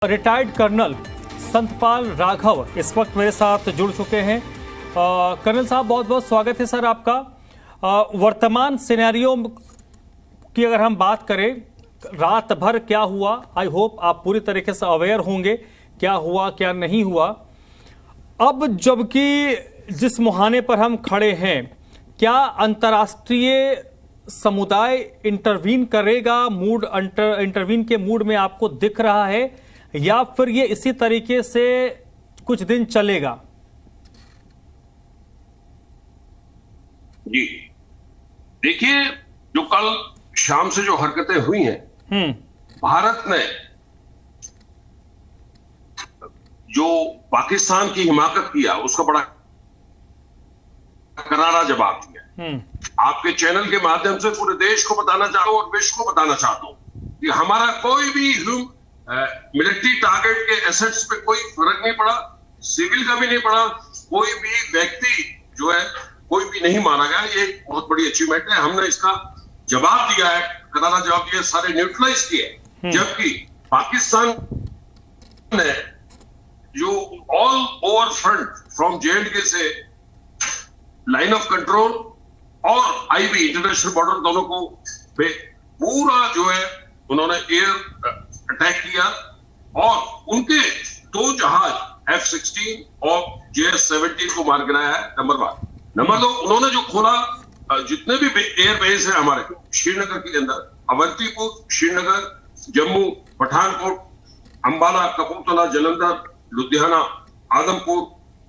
Retired colonel Santpal Raghav इस वक्त मेरे साथ जुड़ चुके हैं। कर्नल साहब, बहुत बहुत स्वागत है सर आपका। वर्तमान सिनेरियो की अगर हम बात करें, रात भर क्या हुआ, आई होप आप पूरी तरीके से अवेयर होंगे क्या हुआ क्या नहीं हुआ। अब जबकि जिस मुहाने पर हम खड़े हैं, क्या अंतर्राष्ट्रीय समुदाय इंटरवीन करेगा, इंटरवीन के मूड में आपको दिख रहा है, या फिर ये इसी तरीके से कुछ दिन चलेगा? जी देखिए, जो कल शाम से जो हरकतें हुई हैं, भारत ने जो पाकिस्तान की हिमाकत किया उसका बड़ा करारा जवाब दिया। आपके चैनल के माध्यम से पूरे देश को बताना चाहता हूं और विश्व को बताना चाहता हूं कि हमारा कोई भी मिलिट्री टारगेट के एसेट्स पे कोई फर्क नहीं पड़ा, सिविल का भी नहीं पड़ा, कोई भी व्यक्ति जो है कोई भी नहीं मारा गया। ये एक बहुत बड़ी अचीवमेंट है। हमने इसका जवाब दिया है, करारा जवाब दिया, सारे न्यूट्रलाइज किए। जबकि पाकिस्तान ने जो all over front from J&K से लाइन ऑफ कंट्रोल और आईबी इंटरनेशनल बॉर्डर दोनों को पूरा जो है उन्होंने एयर अटैक किया और उनके दो जहाज F-16 और JS-17 को मार गिराया है। नंबर 1। नंबर 2, उन्होंने जो खोला, जितने भी एयर बेस है हमारे श्रीनगर के अंदर, अवंतीपुर, श्रीनगर, जम्मू, पठानकोट, अंबाला, कपूरथला, जलंधर, लुधियाना, आदमपुर,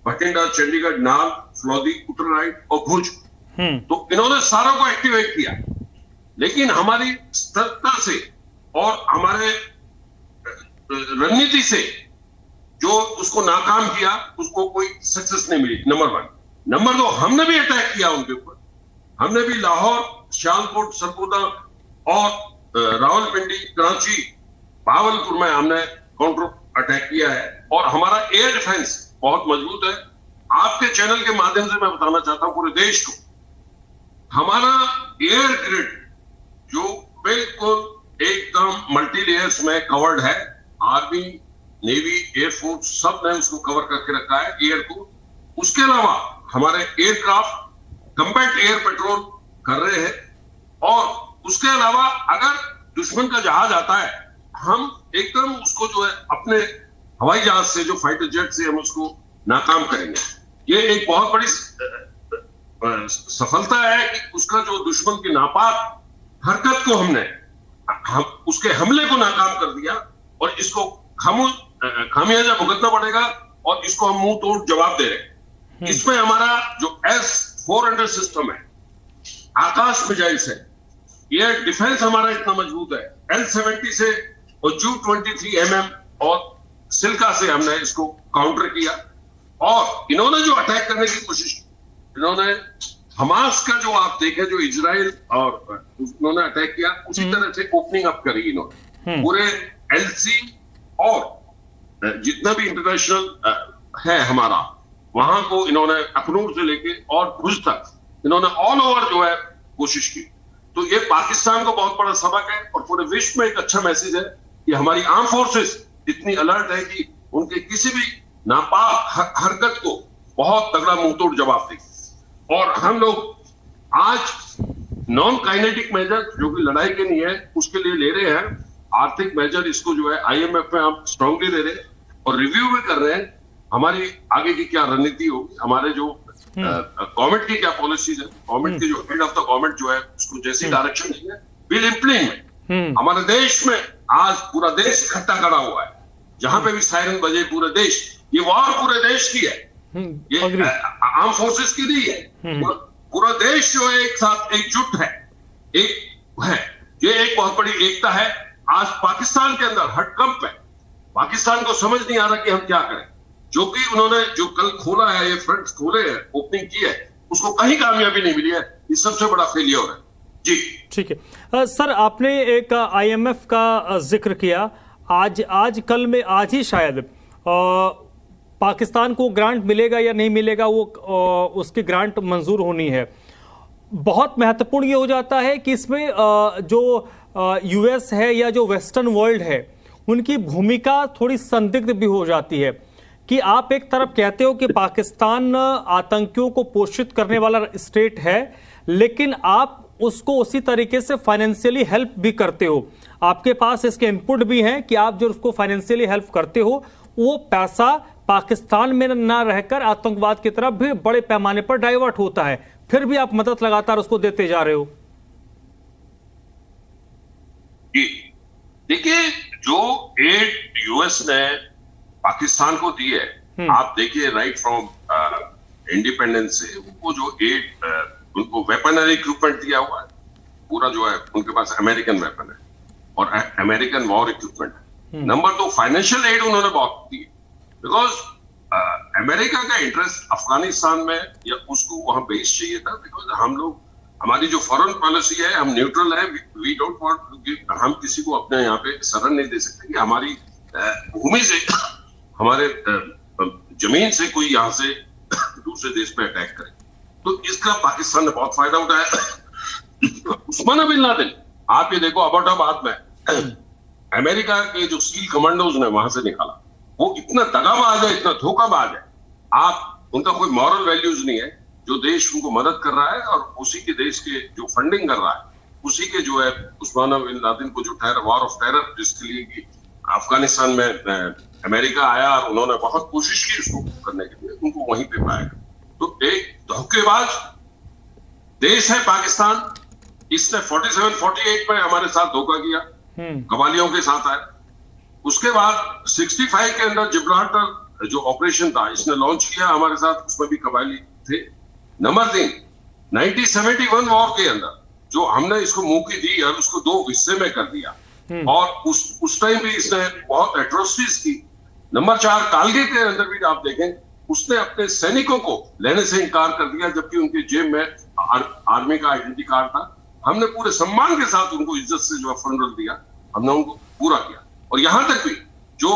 बठिंडा, चंडीगढ़, नाल, फलौदी, उत्तराखंड और भुज, तो इन्होंने सारों को एक्टिवेट किया। लेकिन हमारी सतर्कता से और हमारे रणनीति से जो उसको नाकाम किया, उसको कोई सक्सेस नहीं मिली। नंबर 1। नंबर 2, हमने भी अटैक किया उनके ऊपर। हमने भी लाहौर, सियालकोट, सरगोदा और रावलपिंडी, कराची, भावलपुर में हमने काउंटर अटैक किया है और हमारा एयर डिफेंस बहुत मजबूत है। आपके चैनल के माध्यम से मैं बताना चाहता हूं पूरे देश को, हमारा एयर ग्रिड जो बिल्कुल एकदम मल्टी लेयर्स में कवर्ड है, आर्मी, नेवी, एयरफोर्स सब ने उसको कवर करके रखा है एयर को। उसके अलावा हमारे एयरक्राफ्ट कम्बैट एयर पेट्रोल कर रहे हैं और उसके अलावा अगर दुश्मन का जहाज आता है, हम एकदम उसको जो है अपने हवाई जहाज से, जो फाइटर जेट से, हम उसको नाकाम करेंगे। ये एक बहुत बड़ी सफलता है कि उसका जो दुश्मन की नापाक हरकत को हमने उसके हमले को नाकाम कर दिया और इसको खामियाजा भुगतना पड़ेगा और इसको हम मुंह तोड़ जवाब दे रहे हैं। इसमें हमारा जो S-400 सिस्टम है, आकाश मिसाइल से, एयर डिफेंस हमारा इतना मजबूत है, L-70 से और Ju-23 और सिल्का से हमने इसको काउंटर किया। और इन्होंने जो अटैक करने की कोशिश की, इन्होंने हमास का जो आप देखें, जो इजराइल और उन्होंने अटैक किया, उसी तरह से ओपनिंग अप करी इन्होंने। पूरे LC और जितना भी इंटरनेशनल है हमारा, वहां को इन्होंने अखनूर से लेके और भुज तक इन्होंने ऑल ओवर जो है कोशिश की। तो ये पाकिस्तान को बहुत बड़ा सबक है और पूरे विश्व में एक अच्छा मैसेज है कि हमारी आर्म फोर्सेस इतनी अलर्ट है कि उनके किसी भी नापाक हरकत को बहुत तगड़ा मुंहतोड़ जवाब देगी। और हम लोग आज नॉन काइनेटिक मेजर जो कि लड़ाई के नहीं है उसके लिए ले रहे हैं। आर्थिक मेजर इसको जो है IMF में हम स्ट्रांगली दे रहे हैं और रिव्यू भी कर रहे हैं हमारी आगे की क्या रणनीति होगी, हमारे जो गवर्नमेंट की क्या पॉलिसीज है, गवर्नमेंट की जो हेड ऑफ द गवर्नमेंट जो है उसको जैसी डायरेक्शन देंगे विल इम्प्लीमेंट। हमारे देश में आज पूरा देश इकट्ठा खड़ा हुआ है, जहां पे भी सायरन बजे पूरे देश, ये वॉर पूरे देश की है, ये आर्म फोर्सेस की नहीं है। पूरा देश जो है एक साथ एकजुट है, एक है, ये एक बहुत बड़ी एकता है। आज पाकिस्तान के अंदर हडकंप है, पाकिस्तान को समझ नहीं आ रहा कि हम क्या करें। जो कि उन्होंने जो कल खोला है, ये फ्रंट खोले हैं, ओपनिंग की है, उसको कहीं कामयाबी नहीं मिली है। ये सबसे बड़ा फेलियर है। जी ठीक है सर, आपने एक IMF का जिक्र किया। आज कल में आज ही शायद पाकिस्तान को ग्रांट मिलेगा या नहीं मिलेगा, वो उसकी ग्रांट मंजूर होनी है। बहुत महत्वपूर्ण ये हो जाता है कि इसमें जो US है या जो वेस्टर्न वर्ल्ड है उनकी भूमिका थोड़ी संदिग्ध भी हो जाती है कि आप एक तरफ कहते हो कि पाकिस्तान आतंकियों को पोषित करने वाला स्टेट है, लेकिन आप उसको उसी तरीके से फाइनेंशियली हेल्प भी करते हो। आपके पास इसके इनपुट भी हैं कि आप जो उसको फाइनेंशियली हेल्प करते हो वो पैसा पाकिस्तान में ना रहकर आतंकवाद की तरफ भी बड़े पैमाने पर डाइवर्ट होता है, फिर भी आप मदद लगातार उसको देते जा रहे हो। देखिए, जो एड यूएस ने पाकिस्तान को दी है, आप देखिए राइट फ्रॉम इंडिपेंडेंस से उनको जो एड उनको वेपनरी इक्विपमेंट दिया हुआ है, पूरा जो है उनके पास अमेरिकन वेपन है और अमेरिकन वॉर इक्विपमेंट है। नंबर 2, फाइनेंशियल एड उन्होंने बहुत दी, बिकॉज अमेरिका का इंटरेस्ट अफगानिस्तान में या उसको वहां बेस चाहिए था, बिकॉज हम लोग, हमारी जो फॉरेन पॉलिसी है, हम न्यूट्रल है, वी डोंट वांट, हम किसी को अपने यहाँ पे शरण नहीं दे सकते कि हमारी भूमि से, हमारे जमीन से कोई यहाँ से दूसरे देश पे अटैक करे। तो इसका पाकिस्तान ने बहुत फायदा उठाया। उस्मान बिन लादेन, आप ये देखो अबोटाबाद में अमेरिका के जो स्टील कमांडोज ने वहां से निकाला, वो इतना दगाबाज है, इतना धोखाबाज है, आप उनका कोई मॉरल वैल्यूज नहीं है। जो देश उनको मदद कर रहा है और उसी के देश के जो फंडिंग कर रहा है, उसी के जो है उस्मान बिन लादेन को जो वॉर ऑफ टेरर जिसके लिए कि अफगानिस्तान में अमेरिका आया और उन्होंने बहुत कोशिश की उसको करने के लिए, उनको वहीं पे पाया। तो एक धोखेबाज देश है पाकिस्तान, इसने 47-48 में हमारे साथ धोखा किया, कबालियों के साथ आया। उसके बाद 65 के अंदर जिब्राल्टर जो ऑपरेशन था इसने लॉन्च किया हमारे साथ, उसमें भी कबायली थे। नंबर 3, 1971 वॉर के अंदर जो हमने इसको मुंह की दी और उसको 2 हिस्से में कर दिया, और उस टाइम भी इसने बहुत एट्रोसिटीज की। नंबर 4, कारगिल के अंदर भी आप देखें, उसने अपने सैनिकों को लेने से इनकार कर दिया, जबकि उनके जेब में आर्मी का आइडेंटिटी कार्ड था। हमने पूरे सम्मान के साथ उनको इज्जत से जो फनरल दिया, हमने उनको पूरा किया। और यहां तक भी जो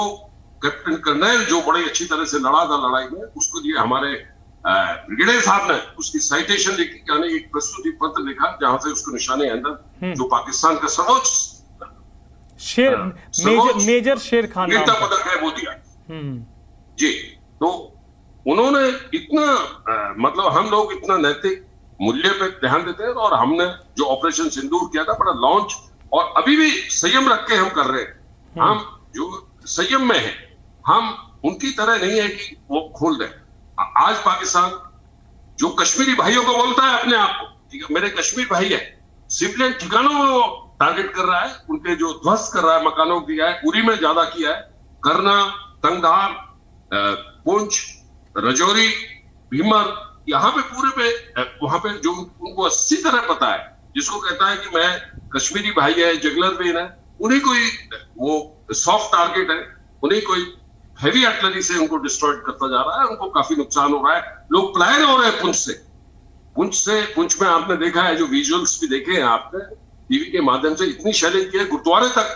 कैप्टन कर्नल जो बड़ी अच्छी तरह से लड़ा था लड़ाई में, उसको लिए हमारे ब्रिगेडियर साहब ने उसकी साइटेशन लिखी, यानी एक प्रस्तुति पत्र लिखा जहां से उसको निशाने अंदर जो पाकिस्तान का सर्वोच्च मेजर शेर खान पदक है वो दिया जी। तो उन्होंने इतना मतलब हम लोग इतना नैतिक मूल्य पे ध्यान देते हैं, और हमने जो ऑपरेशन सिंदूर किया था बड़ा लॉन्च, और अभी भी संयम रख के हम कर रहे हैं। हम जो संयम में है, हम उनकी तरह नहीं है कि वो खोल दें। आज पाकिस्तान जो कश्मीरी भाइयों को बोलता है अपने आप को, ठीक है, मेरे कश्मीर भाई है, सिविलियन ठिकानों में वो टारगेट कर रहा है, उनके जो ध्वस्त कर रहा है, मकानों को किया है, उरी में ज्यादा किया है, करना, तंगधार, पुंछ, रजौरी, भीमर, यहाँ पे पूरे पे वहां पे जो उनको अच्छी तरह पता है, जिसको कहता है कि मैं कश्मीरी भाई है, जगलर बेन है, उन्हीं कोई वो सॉफ्ट टारगेट है, उन्हीं कोई हैवी आर्टिलरी से उनको डिस्ट्रॉय करता जा रहा है। उनको काफी नुकसान हो रहा है, लोग पलायन हो रहे हैं पुंछ में आपने देखा है, जो विजुअल्स भी देखे हैं आपने टीवी के माध्यम से, इतनी शेलिंग की है, गुरुद्वारे तक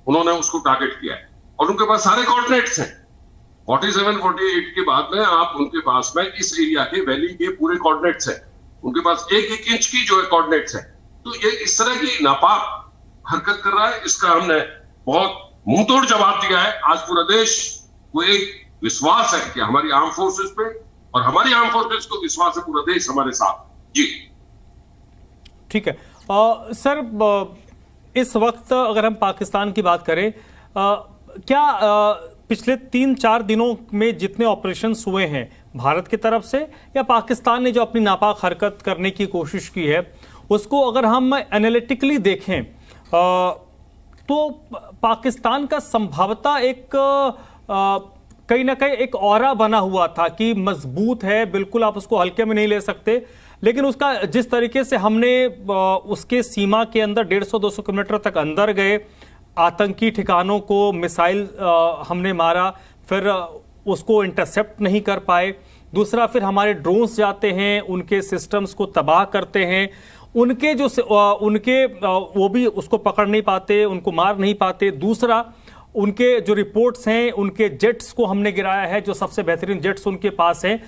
उन्होंने उसको टारगेट किया है, और उनके पास सारे कोऑर्डिनेट्स हैं। 47-48 के बाद में आप उनके पास में इस एरिया के वैली के पूरे कोऑर्डिनेट्स हैं, उनके पास 1-1 इंच की जो है कोऑर्डिनेट्स हैं। तो ये इस तरह की नापाक हरकत कर रहा है, इसका हमने बहुत मुंहतोड़ जवाब दिया है। आज पूरा देश को एक विश्वास है कि हमारी आर्म फोर्सेस पे, और हमारी आर्म फोर्सेस को विश्वास है पूरा देश हमारे साथ जी। ठीक है सर, इस वक्त अगर हम पाकिस्तान की बात करें, क्या पिछले 3-4 दिनों में जितने ऑपरेशंस हुए हैं भारत की तरफ से, या पाकिस्तान ने जो अपनी नापाक हरकत करने की कोशिश की है, उसको अगर हम एनालिटिकली देखें तो पाकिस्तान का संभवतः एक कहीं ना कहीं एक ऑरा बना हुआ था कि मजबूत है, बिल्कुल आप उसको हल्के में नहीं ले सकते। लेकिन उसका जिस तरीके से हमने उसके सीमा के अंदर 150-200 किलोमीटर तक अंदर गए, आतंकी ठिकानों को मिसाइल हमने मारा, फिर उसको इंटरसेप्ट नहीं कर पाए। दूसरा, फिर हमारे ड्रोन्स जाते हैं, उनके सिस्टम्स को तबाह करते हैं, उनके जो वो भी उसको पकड़ नहीं पाते, उनको मार नहीं पाते। दूसरा, उनके जो रिपोर्ट्स हैं, उनके जेट्स को हमने गिराया है, जो सबसे बेहतरीन जेट्स उनके पास हैं।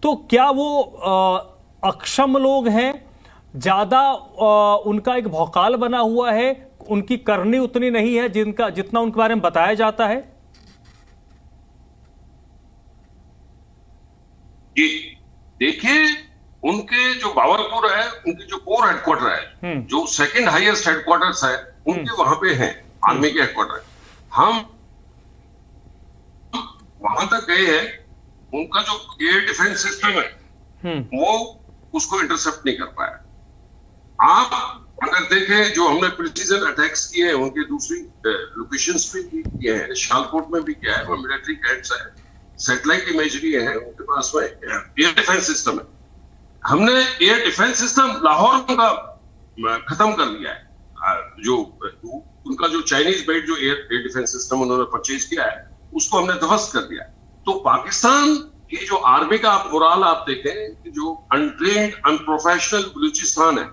तो क्या वो अक्षम लोग हैं, ज्यादा उनका एक भौकाल बना हुआ है, उनकी करनी उतनी नहीं है जितना उनके बारे में बताया जाता है? जी देखिए, उनके जो बावरपुर है, उनकी जो कोर हेडक्वार्टर है, जो सेकंड हाईएस्ट हेडक्वार्टर्स है, उनके वहां पे हैं, आर्मी के हेडक्वार्टर। हम वहां तक गए हैं, उनका जो एयर डिफेंस सिस्टम है वो उसको इंटरसेप्ट नहीं कर पाया। आप अगर देखें, जो हमने प्रिसीजन अटैक्स किए हैं उनके दूसरी लोकेशंस पे भी किए हैं, शालकोट में भी किया है, वो मिलिट्री कैंप्स है, सैटेलाइट इमेजरी है उनके पास में, एयर डिफेंस सिस्टम है। हमने एयर डिफेंस सिस्टम लाहौर का खत्म कर दिया है। जो उनका जो चाइनीज बेस्ड जो एयर डिफेंस सिस्टम उन्होंने परचेज किया है, उसको हमने ध्वस्त कर दिया। तो पाकिस्तान की जो आर्मी का मोराल आप देखें, जो अनट्रेन्ड अनप्रोफेशनल बलूचिस्तान है,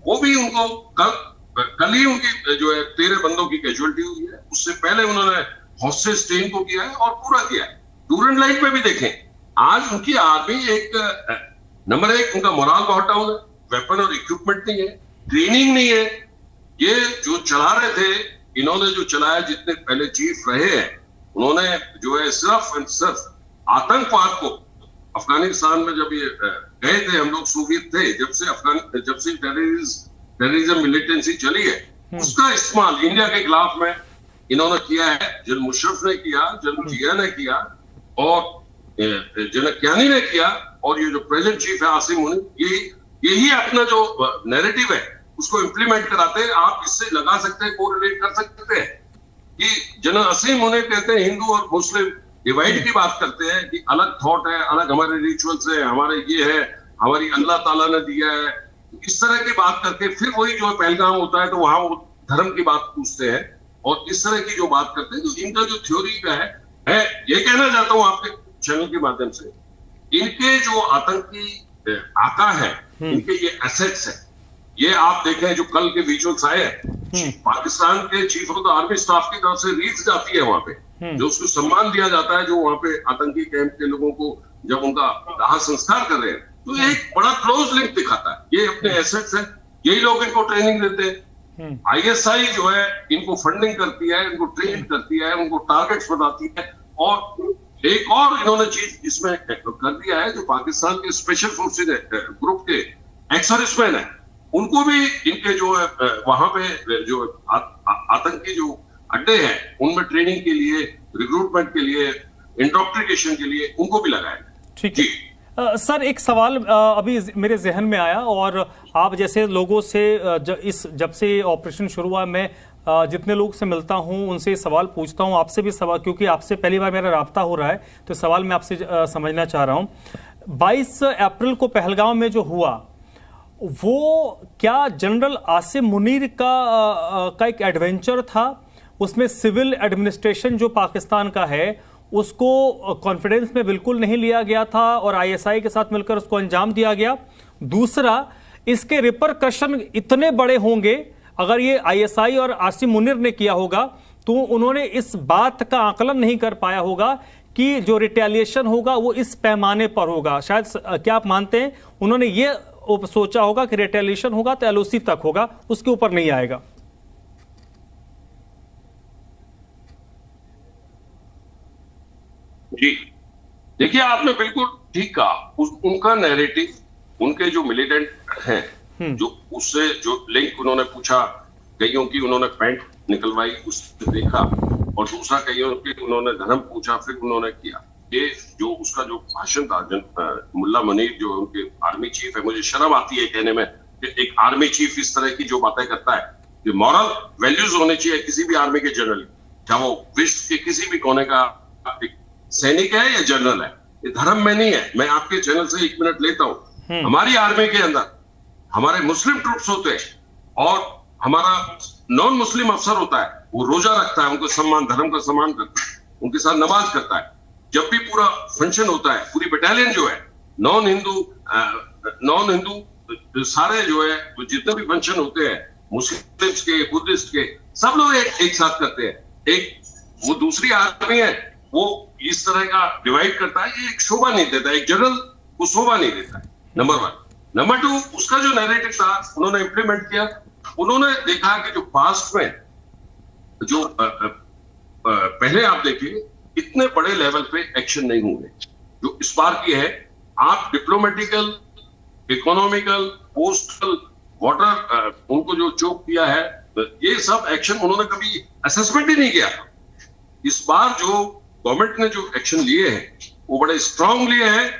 वो भी उनको कल ही उनकी जो है 13 बंदों की कैजुअलिटी हुई है। उससे पहले उन्होंने हॉस्टेज ट्रेन को किया है और पूरा किया है। डूरन लाइन पे भी देखें, आज उनकी आर्मी एक नंबर 1 उनका मोराल बहुत डाउन है, वेपन और इक्विपमेंट नहीं है, ट्रेनिंग नहीं है। ये जो चला रहे थे, इन्होंने जो चलाया, जितने पहले चीफ रहे हैं, उन्होंने जो है सिर्फ एंड सिर्फ आतंकवाद को, अफगानिस्तान में जब ये गए थे, हम लोग सोवियत थे, जब से टेररिज्म मिलिटेंसी चली है, उसका इस्तेमाल इंडिया के खिलाफ में इन्होंने किया है। जनरल मुशर्रफ ने किया, जनरल जिया ने किया और जनरल कियानी ने किया, और ये जो प्रेजेंट चीफ है आसिम मुनीर, यही अपना जो नैरेटिव है उसको इंप्लीमेंट कराते हैं। आप इससे लगा सकते हैं, कोरिलेट कर सकते हैं कि जनरल आसिम मुनीर कहते हैं हिंदू और मुस्लिम डिवाइड की बात करते हैं कि अलग थॉट है, अलग हमारे रिचुअल्स है, हमारे ये है, हमारी अल्लाह ताला ने दिया है, इस तरह की बात करके फिर वही जो पहलगाम होता है तो वहां वो धर्म की बात पूछते हैं और इस तरह की जो बात करते हैं। तो इनका जो थ्योरी का है ये कहना चाहता हूं आपके चैनल के माध्यम से, इनके जो आतंकी आका है, इनके ये एसेट्स है, ये आप देखें जो कल के विजुअल्स आए हैं, पाकिस्तान के chief of the army staff की तरफ से रील्स जाती है वहां पे, जो उसको सम्मान दिया जाता है, जो वहां पे आतंकी कैंप के लोगों को जब उनका दाह संस्कार कर रहे हैं, तो एक बड़ा क्लोज लिंक दिखाता है। ये अपने एसेट्स है, यही लोग इनको ट्रेनिंग देते हैं। आईएसआई जो है इनको फंडिंग करती है, इनको ट्रेन करती है, उनको टारगेट्स बताती है। और एक और इन्होंने चीज इसमें कर दिया है, जो पाकिस्तान के स्पेशल फोर्सेज ग्रुप के एक्स-सर्विसमैन है, उनको भी इनके जो है वहां पे जो आतंकी जो अड्डे हैं, उनमें ट्रेनिंग के लिए, रिक्रूटमेंट के लिए, इंडोक्ट्रिनेशन के लिए उनको भी लगाया। ठीक है सर, एक सवाल अभी मेरे जहन में आया, और आप जैसे लोगों से जब से ऑपरेशन शुरू हुआ, मैं जितने लोग से मिलता हूं उनसे सवाल पूछता हूं, आपसे भी सवाल, क्योंकि आपसे पहली बार मेरा राब्ता हो रहा है, तो सवाल मैं आपसे समझना चाह रहा हूं। 22 अप्रैल को पहलगाम में जो हुआ, वो क्या जनरल आसिम मुनीर का एक एडवेंचर था? उसमें सिविल एडमिनिस्ट्रेशन जो पाकिस्तान का है उसको कॉन्फिडेंस में बिल्कुल नहीं लिया गया था और आईएसआई के साथ मिलकर उसको अंजाम दिया गया। दूसरा, इसके रिपरकशन इतने बड़े होंगे, अगर ये आईएसआई और आसिम मुनीर ने किया होगा तो उन्होंने इस बात का आकलन नहीं कर पाया होगा कि जो रिटेलिएशन होगा वो इस पैमाने पर होगा। शायद क्या आप मानते हैं उन्होंने ये सोचा होगा कि रिटेलिएशन होगा तो एलओसी तक होगा, उसके ऊपर नहीं आएगा? जी देखिए, आपने बिल्कुल ठीक कहा। उनका नैरेटिव, उनके जो मिलिटेंट हैं, जो उससे जो लिंक उन्होंने पूछा, कईयों की उन्होंने पैंट निकलवाई, उससे देखा, और दूसरा कईयों की उन्होंने धर्म पूछा, फिर उन्होंने किया। ये जो उसका जो भाषण था, मुल्ला मुनीर जो उनके आर्मी चीफ है, मुझे शर्म आती है कहने में कि एक आर्मी चीफ इस तरह की जो बातें करता है। ये मॉरल वैल्यूज होने चाहिए किसी भी आर्मी के जनरल, चाहे वो विश्व के किसी भी कोने का सैनिक है या जनरल है, ये धर्म में नहीं है। मैं आपके चैनल से 1 मिनट लेता हूं। हमारी आर्मी के अंदर हमारे मुस्लिम ट्रूप्स होते हैं और हमारा नॉन मुस्लिम अफसर होता है, वो रोजा रखता है, उनको सम्मान, धर्म का सम्मान करता है, उनके साथ नमाज करता है। जब भी पूरा फंक्शन होता है, पूरी बटालियन जो है, नॉन हिंदू सारे जो है जितने भी फंक्शन होते हैं, मुस्लिम्स के, बुद्धिस्ट के, सब लोग एक साथ करते हैं। एक वो दूसरी आर्मी है, वो इस तरह का डिवाइड करता है, ये एक शोभा नहीं देता, एक जनरल को शोभा नहीं देता है, नंबर 1। नंबर 2, उसका जो नैरेटिव था उन्होंने इंप्लीमेंट किया। उन्होंने देखा कि जो पास्ट में जो पहले आप देखिए इतने बड़े लेवल पे एक्शन नहीं हुए जो इस बार की है। आप डिप्लोमेटिकल, इकोनॉमिकल, पोस्टल, वाटर, उनको जो चोक किया है, ये सब एक्शन उन्होंने कभी असेसमेंट ही नहीं किया। इस बार जो गवर्नमेंट ने जो एक्शन लिए हैं वो बड़े स्ट्रांग लिए हैं।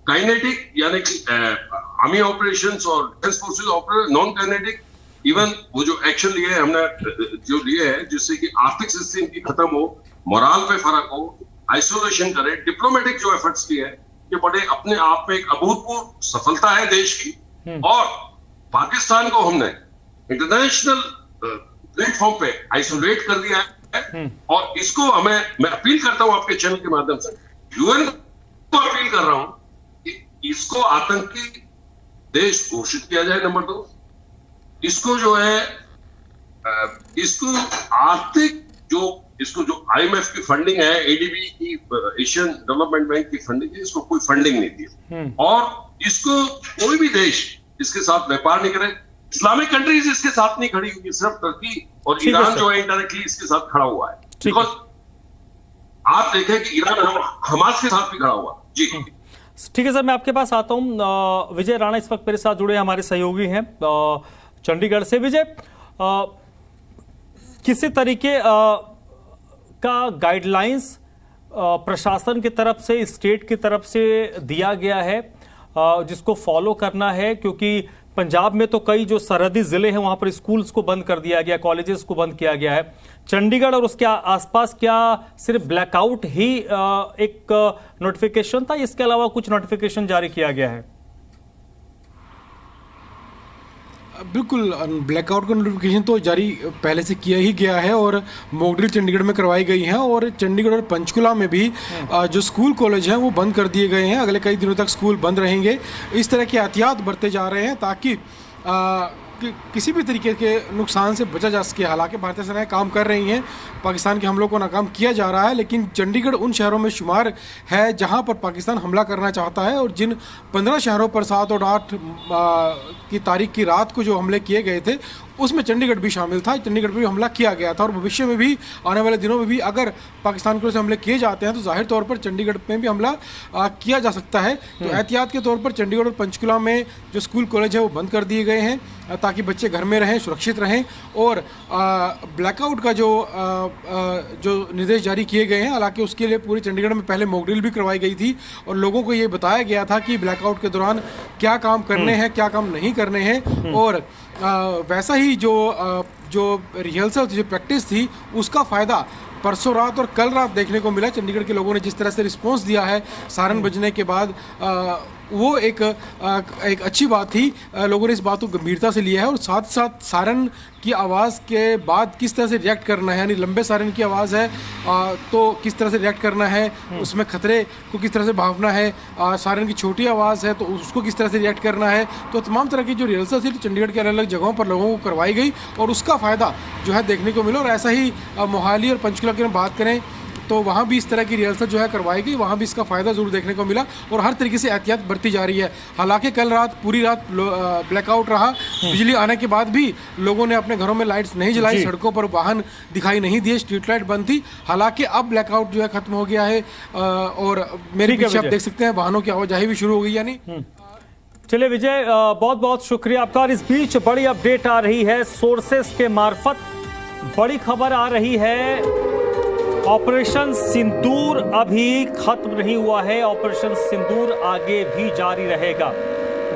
काइनेटिक यानी कि आर्मी ऑपरेशंस और defence forces operation, non kinetic, even वो जो एक्शन लिए हैं हमने जो लिए हैं जिससे कि आर्थिक स्थिति इनकी खत्म हो, मोराल पे फर्क हो, आइसोलेशन करे, डिप्लोमेटिक जो एफर्ट्स किए हैं ये बड़े अपने आप में एक अभूतपूर्व सफलता है देश की। और पाकिस्तान को हमने इंटरनेशनल प्लेटफॉर्म पे आइसोलेट कर दिया है। और इसको मैं अपील करता हूं आपके चैनल के माध्यम से, यूएन को अपील कर रहा हूं कि इसको आतंकी देश घोषित किया जाए। नंबर 2, इसको जो है इसको आर्थिक इसको जो आईएमएफ की फंडिंग है, एडीबी की, एशियन डेवलपमेंट बैंक की फंडिंग है, इसको कोई फंडिंग नहीं दी। और इसको कोई भी देश इसके साथ व्यापार नहीं करे। इस्लामिक कंट्रीज इसके साथ नहीं खड़ी हुई, सिर्फ टर्की और ईरान जो है इनडायरेक्टली इसके साथ खड़ा हुआ है। बिकॉज आप देखें कि ईरान हमास के साथ भी खड़ा हुआ। जी ठीक है सर, मैं आपके पास आता हूं। विजय राणा इस वक्त मेरे साथ जुड़े हमारे सहयोगी हैं चंडीगढ़ से। विजय, किसी तरीके का गाइडलाइंस प्रशासन की तरफ से, स्टेट की तरफ से दिया गया है जिसको फॉलो करना है? क्योंकि पंजाब में तो कई जो सरहदी जिले हैं वहां पर स्कूल्स को बंद कर दिया गया, कॉलेजेस को बंद किया गया है। चंडीगढ़ और उसके आसपास क्या सिर्फ ब्लैकआउट ही एक नोटिफिकेशन था, इसके अलावा कुछ नोटिफिकेशन जारी किया गया है? बिल्कुल, ब्लैकआउट का नोटिफिकेशन तो जारी पहले से किया ही गया है और मॉक ड्रिल चंडीगढ़ में करवाई गई हैं। और चंडीगढ़ और पंचकुला में भी जो स्कूल कॉलेज हैं वो बंद कर दिए गए हैं। अगले कई दिनों तक स्कूल बंद रहेंगे। इस तरह के एहतियात बरते जा रहे हैं ताकि किसी भी तरीके के नुकसान से बचा जा सके। हालांकि भारतीय सेनाएं काम कर रही हैं, पाकिस्तान के हमलों को नाकाम किया जा रहा है, लेकिन चंडीगढ़ उन शहरों में शुमार है जहां पर पाकिस्तान हमला करना चाहता है। और जिन 15 शहरों पर 7 और 8 की तारीख की रात को जो हमले किए गए थे उसमें चंडीगढ़ भी शामिल था। चंडीगढ़ पर भी हमला किया गया था और भविष्य में भी, आने वाले दिनों में भी अगर पाकिस्तान की ओर से हमले किए जाते हैं तो जाहिर तौर पर चंडीगढ़ में भी हमला किया जा सकता है। तो एहतियात के तौर पर चंडीगढ़ और पंचकुला में जो स्कूल कॉलेज है वो बंद कर दिए गए हैं ताकि बच्चे घर में रहें, सुरक्षित रहें। और ब्लैकआउट का जो निर्देश जारी किए गए हैं, हालांकि उसके लिए पूरी चंडीगढ़ में पहले मॉक ड्रिल भी करवाई गई थी और लोगों को ये बताया गया था कि ब्लैकआउट के दौरान क्या काम करने हैं, क्या काम नहीं करने हैं। और वैसा ही जो रिहर्सल थी, जो प्रैक्टिस थी, उसका फ़ायदा परसों रात और कल रात देखने को मिला। चंडीगढ़ के लोगों ने जिस तरह से रिस्पॉन्स दिया है सायरन बजने के बाद, वो एक अच्छी बात थी। लोगों ने इस बात को गंभीरता से लिया है और साथ साथ सायरन की आवाज़ के बाद किस तरह से रिएक्ट करना है, यानी लंबे सायरन की आवाज़ है तो किस तरह से रिएक्ट करना है, उसमें खतरे को किस तरह से भांपना है। सायरन की छोटी आवाज़ है तो उसको किस तरह से रिएक्ट करना है। तो तमाम तरह की जो रिहर्सल थी चंडीगढ़ के अलग अलग जगहों पर लोगों को करवाई गई और उसका फ़ायदा जो है देखने को मिला। और ऐसा ही मोहाली और पंचकुला की बात करें तो वहाँ भी इस तरह की रिहर्सल जो है करवाई गई, वहाँ भी इसका फ़ायदा ज़रूर देखने को मिला और हर तरीके से एहतियात बरती जा रही है। हालांकि कल रात पूरी रात ब्लैकआउट रहा, बिजली आने के बाद भी लोगों ने अपने घरों में लाइट्स नहीं जलाई, सड़कों पर वाहन दिखाई नहीं दिए, स्ट्रीट लाइट बंद थी। हालांकि अब ब्लैकआउट जो है खत्म हो गया है और मेरे पीछे आप देख सकते हैं वाहनों की आवाजाही भी शुरू हो गई। यानी चलिए विजय, बहुत बहुत शुक्रिया आपका। और इस बीच बड़ी अपडेट आ रही है सोर्सेस के मार्फत, बड़ी खबर आ रही है। ऑपरेशन सिंदूर अभी खत्म नहीं हुआ है, ऑपरेशन सिंदूर आगे भी जारी रहेगा।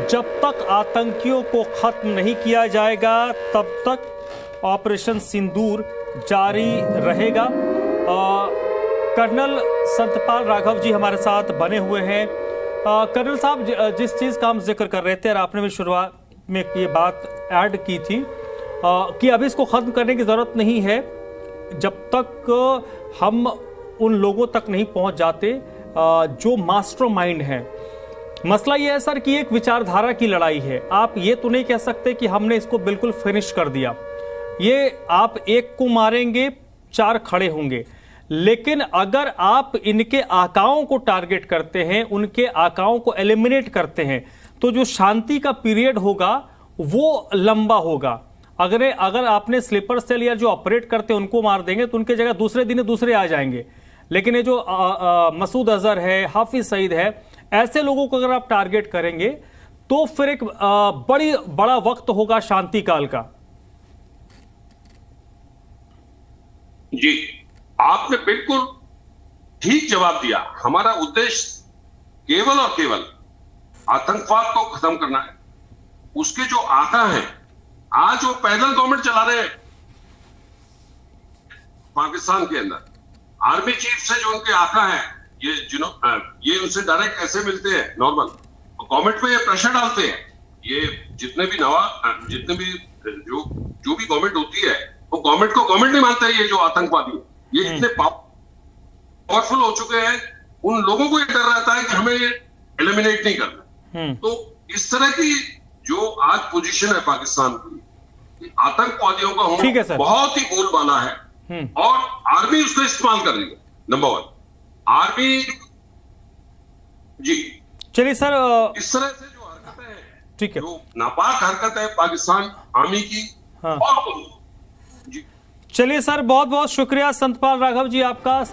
जब तक आतंकियों को खत्म नहीं किया जाएगा तब तक ऑपरेशन सिंदूर जारी रहेगा। कर्नल सतपाल राघव जी हमारे साथ बने हुए हैं। कर्नल साहब, जिस चीज़ का हम जिक्र कर रहे थे और आपने भी शुरुआत में ये बात ऐड की थी कि अभी इसको ख़त्म करने की ज़रूरत नहीं है जब तक हम उन लोगों तक नहीं पहुंच जाते जो मास्टरमाइंड हैं। मसला ये है सर कि एक विचारधारा की लड़ाई है। आप ये तो नहीं कह सकते कि हमने इसको बिल्कुल फिनिश कर दिया। ये आप एक को मारेंगे 4 खड़े होंगे, लेकिन अगर आप इनके आकाओं को टारगेट करते हैं, उनके आकाओं को एलिमिनेट करते हैं, तो जो शांति का पीरियड होगा वो लंबा होगा। अगर आपने स्लीपर सेल या जो ऑपरेट करते हैं उनको मार देंगे तो उनके जगह दूसरे दिन दूसरे आ जाएंगे। लेकिन ये जो मसूद अजहर है, हाफिज सईद है, ऐसे लोगों को अगर आप टारगेट करेंगे तो फिर एक बड़ा वक्त होगा शांति काल का। जी, आपने बिल्कुल ठीक जवाब दिया। हमारा उद्देश्य केवल और केवल आतंकवाद को खत्म करना है। उसके जो आका हैं, आज वो पैदल गवर्नमेंट चला रहे हैं पाकिस्तान के अंदर। आर्मी चीफ से जो उनके आका हैं, ये उनसे डायरेक्ट कैसे मिलते हैं नॉर्मल, गवर्नमेंट पे ये प्रेशर डालते हैं। ये जितने भी जो भी गवर्नमेंट होती है वो गवर्नमेंट को गवर्नमेंट नहीं मानता है। ये जो आतंकवादी ये इतने पावरफुल हो चुके हैं, उन लोगों को ये डर रहता है कि हमें एलिमिनेट नहीं करना। तो इस तरह की जो आज पोजीशन है पाकिस्तान की, आतंकवादियों का होना बहुत ही बोलबाला है और आर्मी उसको इस्तेमाल कर रही है। Number 1 army. जी चलिए सर, इस तरह से जो हरकतें हैं, ठीक है, जो नापाक हरकत है पाकिस्तान आर्मी की। हाँ। और जी चलिए सर, बहुत बहुत शुक्रिया संतपाल राघव जी आपका।